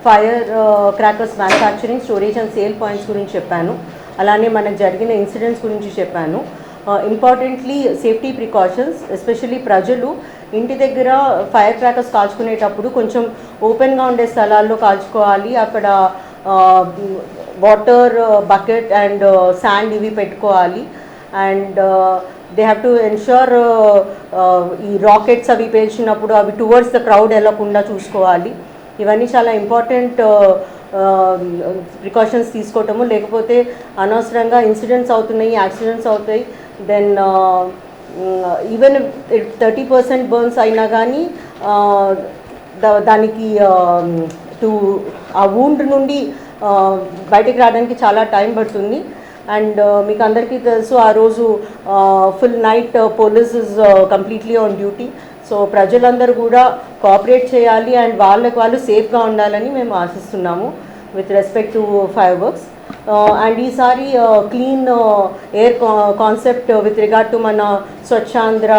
Fire crackers manufacturing, storage and sale points గురించి చెప్పాను. అలానే మనకు జరిగిన ఇన్సిడెంట్స్ గురించి చెప్పాను. ఇంపార్టెంట్లీ సేఫ్టీ ప్రికాషన్స్, ఎస్పెషల్లీ ప్రజలు ఇంటి దగ్గర ఫైర్ క్రాకర్స్ కాల్చుకునేటప్పుడు కొంచెం ఓపెన్గా ఉండే స్థలాల్లో కాల్చుకోవాలి. అక్కడ వాటర్ బకెట్ అండ్ శాండ్ ఇవి పెట్టుకోవాలి. And they have to ensure ఈ రాకెట్స్ అవి పేల్చినప్పుడు అవి టువర్డ్స్ ద క్రౌడ్ వెళ్ళకుండా చూసుకోవాలి. ఇవన్నీ చాలా ఇంపార్టెంట్ ప్రికాషన్స్ తీసుకోవటము. లేకపోతే అనవసరంగా ఇన్సిడెంట్స్ అవుతున్నాయి, యాక్సిడెంట్స్ అవుతాయి. దెన్ ఈవెన్ 30% బర్న్స్ అయినా కానీ దానికి ఆ వూండ్ నుండి బయటికి రావడానికి చాలా టైం పడుతుంది. అండ్ మీకు అందరికీ తెలుసు, ఆ రోజు full night police is completely on duty. So ప్రజలందరూ కూడా కోఆపరేట్ చేయాలి అండ్ వాళ్ళకి వాళ్ళు సేఫ్గా ఉండాలని మేము ఆశిస్తున్నాము with respect to fireworks. And ఈసారి clean air concept with regard to మన స్వచ్ఛాంధ్ర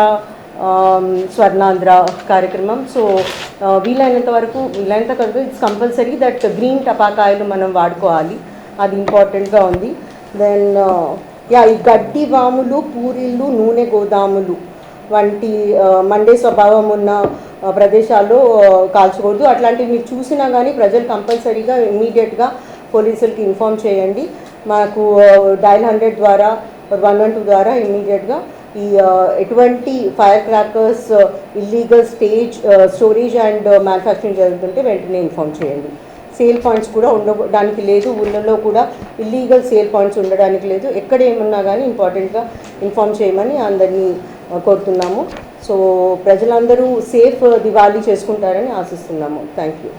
స్వర్ణాంధ్ర కార్యక్రమం. సో వీలైనంత వరకు ఇట్స్ కంపల్సరీ దట్ గ్రీన్ టపాకాయలు మనం వాడుకోవాలి, అది ఇంపార్టెంట్గా ఉంది. దెన్ ఈ గడ్డి వాములు, పూరీలు, నూనె గోదాములు వంటి మండే స్వభావం ఉన్న ప్రదేశాల్లో కాల్చకూడదు. అట్లాంటివి మీరు చూసినా కానీ ప్రజలు కంపల్సరీగా ఇమ్మీడియట్గా పోలీసులకి ఇన్ఫామ్ చేయండి. మాకు డయల్ 100 ద్వారా 112 ద్వారా ఇమ్మీడియట్గా ఈ ఎటువంటి fire crackers illegal storage and manufacturing జరుగుతుంటే వెంటనే ఇన్ఫామ్ చేయండి. సేల్ పాయింట్స్ కూడా ఉండడానికి లేదు, ఊళ్ళలో కూడా ఇల్లీగల్ సేల్ పాయింట్స్ ఉండడానికి లేదు. ఎక్కడ ఏమున్నా కానీ ఇంపార్టెంట్గా ఇన్ఫామ్ చేయమని అందరినీ కోరుతున్నాము. సో ప్రజలందరూ సేఫ్ దివాళీ చేసుకుంటారని ఆశిస్తున్నాము. Thank you.